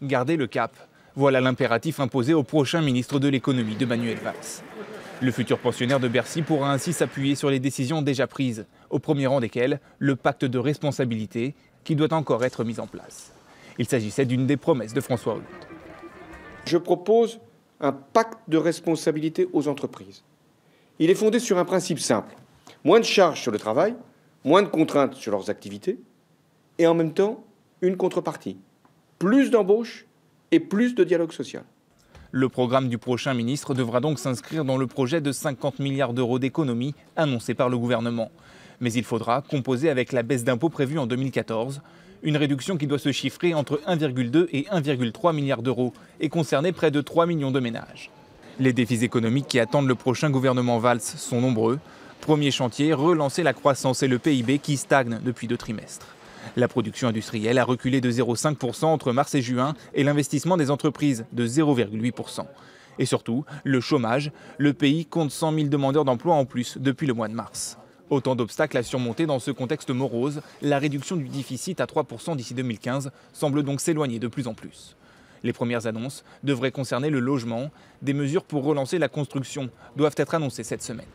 garder le cap. Voilà l'impératif imposé au prochain ministre de l'économie de Manuel Valls. Le futur pensionnaire de Bercy pourra ainsi s'appuyer sur les décisions déjà prises, au premier rang desquelles le pacte de responsabilité qui doit encore être mis en place. Il s'agissait d'une des promesses de François Hollande. Je propose un pacte de responsabilité aux entreprises. Il est fondé sur un principe simple. Moins de charges sur le travail, moins de contraintes sur leurs activités, et en même temps, une contrepartie. Plus d'embauches et plus de dialogue social. Le programme du prochain ministre devra donc s'inscrire dans le projet de 50 milliards d'euros d'économies annoncé par le gouvernement. Mais il faudra composer avec la baisse d'impôts prévue en 2014, une réduction qui doit se chiffrer entre 1,2 et 1,3 milliard d'euros et concerner près de 3 millions de ménages. Les défis économiques qui attendent le prochain gouvernement Valls sont nombreux. Premier chantier, relancer la croissance et le PIB qui stagne depuis 2 trimestres. La production industrielle a reculé de 0,5% entre mars et juin et l'investissement des entreprises de 0,8%. Et surtout, le chômage. Le pays compte 100 000 demandeurs d'emploi en plus depuis le mois de mars. Autant d'obstacles à surmonter dans ce contexte morose. La réduction du déficit à 3% d'ici 2015 semble donc s'éloigner de plus en plus. Les premières annonces devraient concerner le logement. Des mesures pour relancer la construction doivent être annoncées cette semaine.